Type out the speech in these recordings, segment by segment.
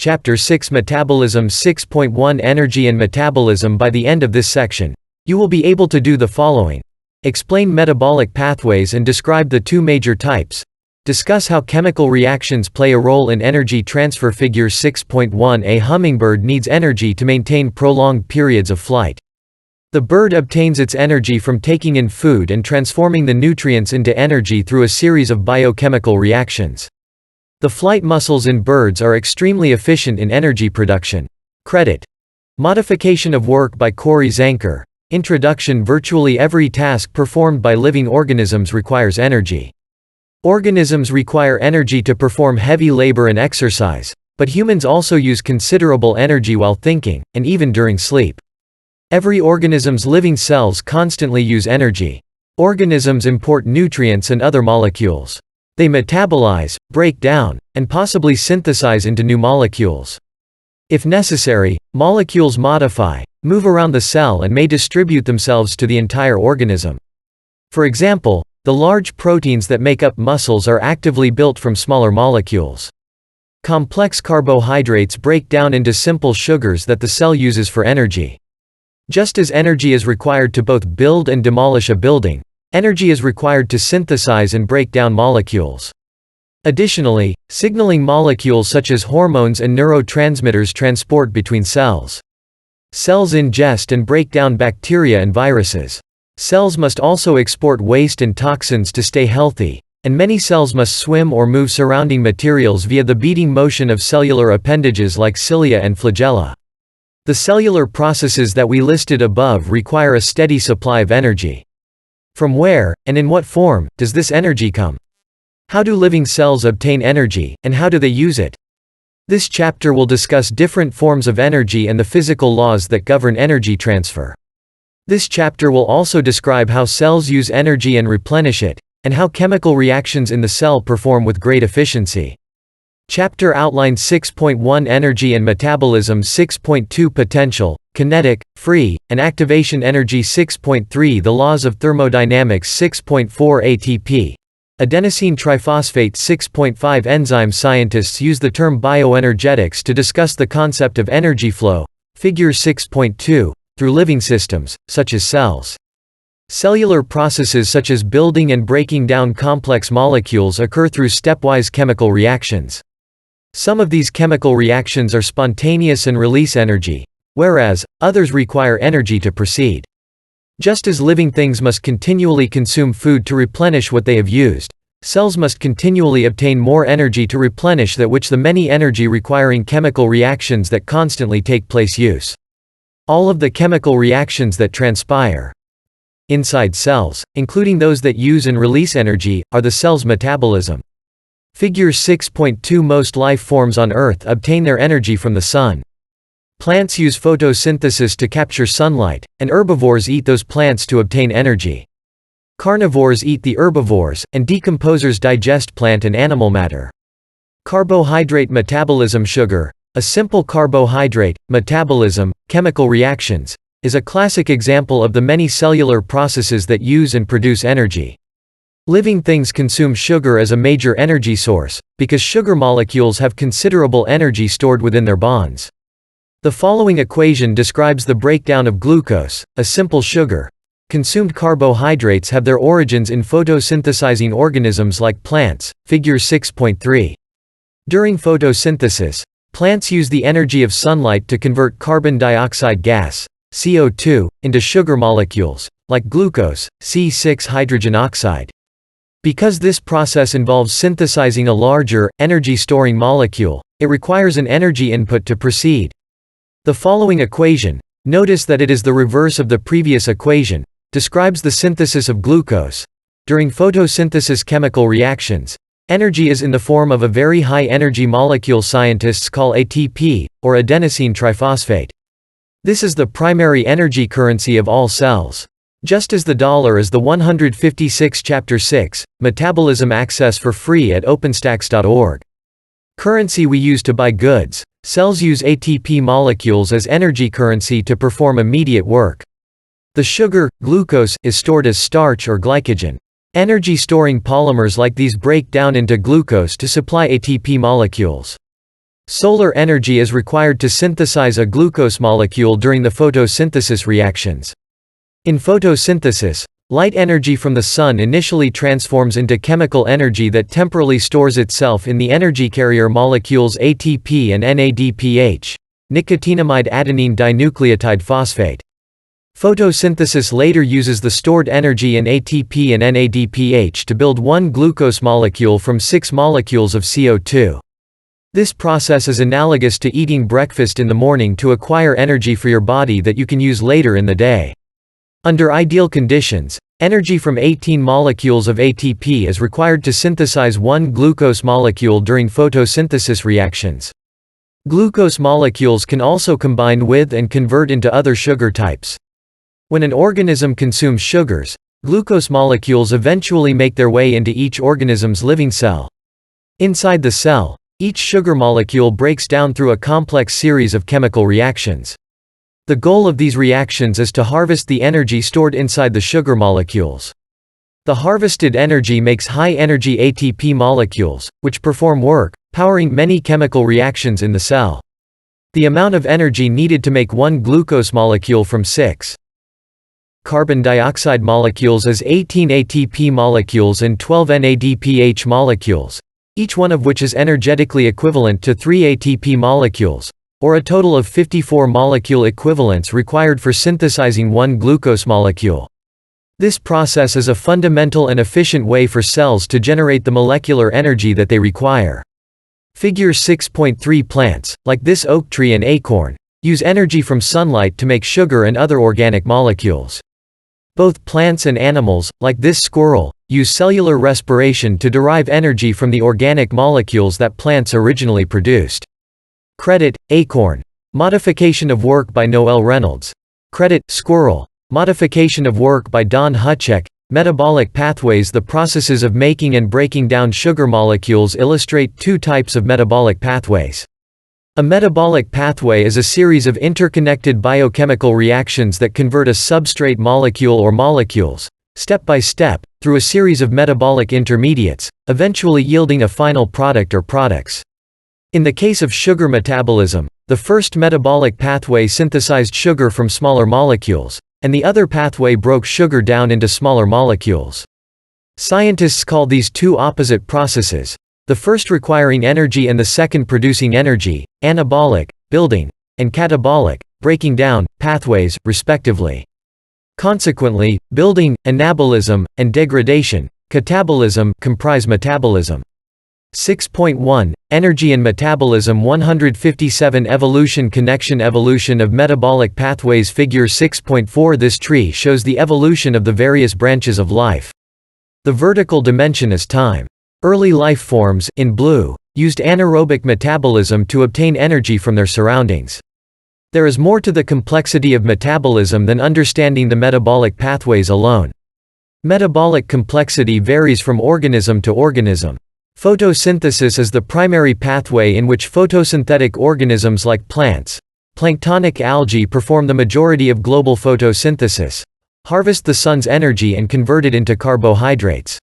Chapter 6 Metabolism 6.1 Energy and Metabolism. By the end of this section, you will be able to do the following. Explain metabolic pathways and describe the two major types. Discuss how chemical reactions play a role in energy transfer. Figure 6.1 A hummingbird needs energy to maintain prolonged periods of flight. The bird obtains its energy from taking in food and transforming the nutrients into energy through a series of biochemical reactions. The flight muscles in birds are extremely efficient in energy production. Credit. Modification of work by Corey Zanker. Introduction. Virtually every task performed by living organisms requires energy. Organisms require energy to perform heavy labor and exercise, but humans also use considerable energy while thinking, and even during sleep. Every organism's living cells constantly use energy. Organisms import nutrients and other molecules. They metabolize, break down, and possibly synthesize into new molecules. If necessary, molecules modify, move around the cell and may distribute themselves to the entire organism. For example, the large proteins that make up muscles are actively built from smaller molecules. Complex carbohydrates break down into simple sugars that the cell uses for energy. Just as energy is required to both build and demolish a building, energy is required to synthesize and break down molecules. Additionally, signaling molecules such as hormones and neurotransmitters transport between cells. Cells ingest and break down bacteria and viruses. Cells must also export waste and toxins to stay healthy, and many cells must swim or move surrounding materials via the beating motion of cellular appendages like cilia and flagella. The cellular processes that we listed above require a steady supply of energy. From where, and in what form, does this energy come? How do living cells obtain energy, and how do they use it? This chapter will discuss different forms of energy and the physical laws that govern energy transfer. This chapter will also describe how cells use energy and replenish it, and how chemical reactions in the cell perform with great efficiency. Chapter outline 6.1 Energy and Metabolism 6.2 Potential, Kinetic, Free, and Activation Energy 6.3 The Laws of Thermodynamics 6.4 ATP. Adenosine triphosphate 6.5 Enzyme scientists use the term bioenergetics to discuss the concept of energy flow, figure 6.2, through living systems, such as cells. Cellular processes such as building and breaking down complex molecules occur through stepwise chemical reactions. Some of these chemical reactions are spontaneous and release energy, whereas others require energy to proceed. Just as living things must continually consume food to replenish what they have used, cells must continually obtain more energy to replenish that which the many energy-requiring chemical reactions that constantly take place use. All of the chemical reactions that transpire inside cells, including those that use and release energy, are the cell's metabolism. Figure 6.2 Most life forms on Earth obtain their energy from the sun. Plants use photosynthesis to capture sunlight, and herbivores eat those plants to obtain energy. Carnivores eat the herbivores, and decomposers digest plant and animal matter. Carbohydrate metabolism. Sugar, a simple carbohydrate, metabolism, chemical reactions, is a classic example of the many cellular processes that use and produce energy. Living things consume sugar as a major energy source, because sugar molecules have considerable energy stored within their bonds. The following equation describes the breakdown of glucose, a simple sugar. Consumed carbohydrates have their origins in photosynthesizing organisms like plants, figure 6.3. During photosynthesis, plants use the energy of sunlight to convert carbon dioxide gas, CO2, into sugar molecules, like glucose, C6 hydrogen oxide. Because this process involves synthesizing a larger, energy-storing molecule, it requires an energy input to proceed. The following equation, notice that it is the reverse of the previous equation, describes the synthesis of glucose. During photosynthesis chemical reactions, energy is in the form of a very high-energy molecule scientists call ATP, or adenosine triphosphate. This is the primary energy currency of all cells. Just as the dollar is the 156 Chapter 6, Metabolism access for free at OpenStax.org. Currency we use to buy goods, cells use ATP molecules as energy currency to perform immediate work. The sugar, glucose, is stored as starch or glycogen. Energy-storing polymers like these break down into glucose to supply ATP molecules. Solar energy is required to synthesize a glucose molecule during the photosynthesis reactions. In photosynthesis, light energy from the sun initially transforms into chemical energy that temporally stores itself in the energy carrier molecules ATP and NADPH, nicotinamide adenine dinucleotide phosphate. Photosynthesis later uses the stored energy in ATP and NADPH to build one glucose molecule from 6 molecules of CO2. This process is analogous to eating breakfast in the morning to acquire energy for your body that you can use later in the day. Under ideal conditions, energy from 18 molecules of ATP is required to synthesize one glucose molecule during photosynthesis reactions. Glucose molecules can also combine with and convert into other sugar types. When an organism consumes sugars, glucose molecules eventually make their way into each organism's living cell. Inside the cell, each sugar molecule breaks down through a complex series of chemical reactions. The goal of these reactions is to harvest the energy stored inside the sugar molecules. The harvested energy makes high-energy ATP molecules, which perform work, powering many chemical reactions in the cell. The amount of energy needed to make one glucose molecule from 6 carbon dioxide molecules is 18 ATP molecules and 12 NADPH molecules, each one of which is energetically equivalent to 3 ATP molecules, or a total of 54 molecule equivalents required for synthesizing one glucose molecule. This process is a fundamental and efficient way for cells to generate the molecular energy that they require. Figure 6.3 Plants, like this oak tree and acorn, use energy from sunlight to make sugar and other organic molecules. Both plants and animals, like this squirrel, use cellular respiration to derive energy from the organic molecules that plants originally produced. Credit, Acorn. Modification of work by Noel Reynolds. Credit, Squirrel. Modification of work by Don Hutchek. Metabolic pathways. The processes of making and breaking down sugar molecules illustrate two types of metabolic pathways. A metabolic pathway is a series of interconnected biochemical reactions that convert a substrate molecule or molecules, step by step, through a series of metabolic intermediates, eventually yielding a final product or products. In the case of sugar metabolism, the first metabolic pathway synthesized sugar from smaller molecules, and the other pathway broke sugar down into smaller molecules. Scientists call these two opposite processes, the first requiring energy and the second producing energy, anabolic, building, and catabolic, breaking down, pathways, respectively. Consequently, building, anabolism, and degradation, catabolism, comprise metabolism. 6.1 Energy and Metabolism 157 Evolution Connection Evolution of metabolic pathways. Figure 6.4 This tree shows the evolution of the various branches of life. The vertical dimension is time. Early life forms, in blue, used anaerobic metabolism to obtain energy from their surroundings. There is more to the complexity of metabolism than understanding the metabolic pathways alone. Metabolic complexity varies from organism to organism. Photosynthesis is the primary pathway in which photosynthetic organisms like plants, planktonic algae perform the majority of global photosynthesis, harvest the sun's energy and convert it into carbohydrates.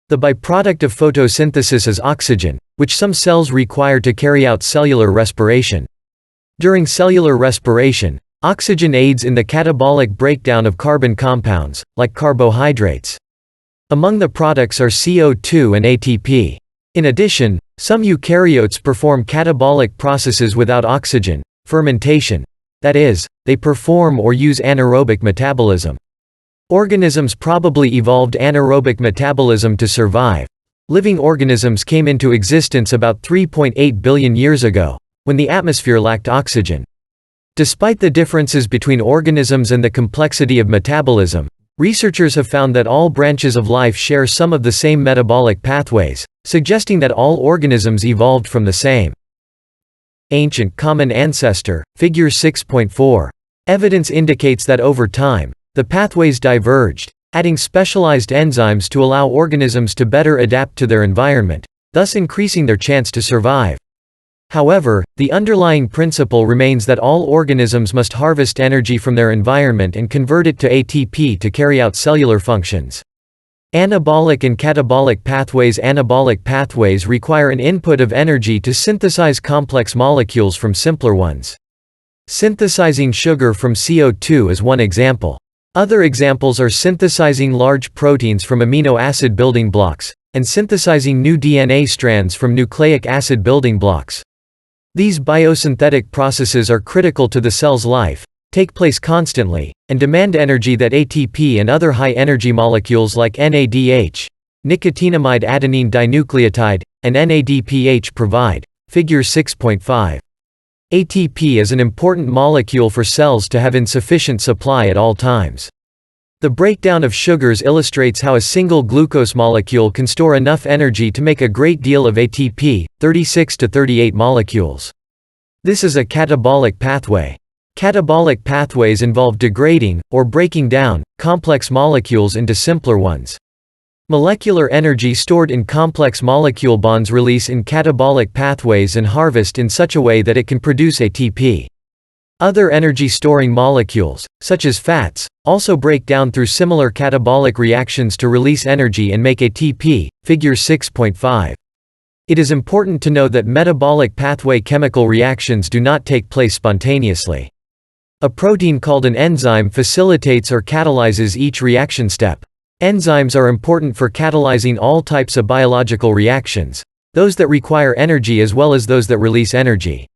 The byproduct of photosynthesis is oxygen, which some cells require to carry out cellular respiration. During cellular respiration, oxygen aids in the catabolic breakdown of carbon compounds, like carbohydrates. Among the products are CO2 and ATP. In addition, some eukaryotes perform catabolic processes without oxygen, fermentation. That is, they perform or use anaerobic metabolism. Organisms probably evolved anaerobic metabolism to survive. Living organisms came into existence about 3.8 billion years ago, when the atmosphere lacked oxygen. Despite the differences between organisms and the complexity of metabolism, researchers have found that all branches of life share some of the same metabolic pathways, suggesting that all organisms evolved from the same ancient common ancestor. Figure 6.4. Evidence indicates that over time, the pathways diverged, adding specialized enzymes to allow organisms to better adapt to their environment, thus increasing their chance to survive. However, the underlying principle remains that all organisms must harvest energy from their environment and convert it to ATP to carry out cellular functions. Anabolic and catabolic pathways. Anabolic pathways require an input of energy to synthesize complex molecules from simpler ones. Synthesizing sugar from CO2 is one example. Other examples are synthesizing large proteins from amino acid building blocks, and synthesizing new DNA strands from nucleic acid building blocks. These biosynthetic processes are critical to the cell's life, take place constantly, and demand energy that ATP and other high-energy molecules like NADH, nicotinamide adenine dinucleotide, and NADPH provide. Figure 6.5. ATP is an important molecule for cells to have in sufficient supply at all times. The breakdown of sugars illustrates how a single glucose molecule can store enough energy to make a great deal of ATP, 36 to 38 molecules. This is a catabolic pathway. Catabolic pathways involve degrading, or breaking down, complex molecules into simpler ones. Molecular energy stored in complex molecule bonds release in catabolic pathways and harvest in such a way that it can produce ATP. Other energy-storing molecules, such as fats, also break down through similar catabolic reactions to release energy and make ATP. Figure 6.5. It is important to note that metabolic pathway chemical reactions do not take place spontaneously. A protein called an enzyme facilitates or catalyzes each reaction step. Enzymes are important for catalyzing all types of biological reactions, those that require energy as well as those that release energy.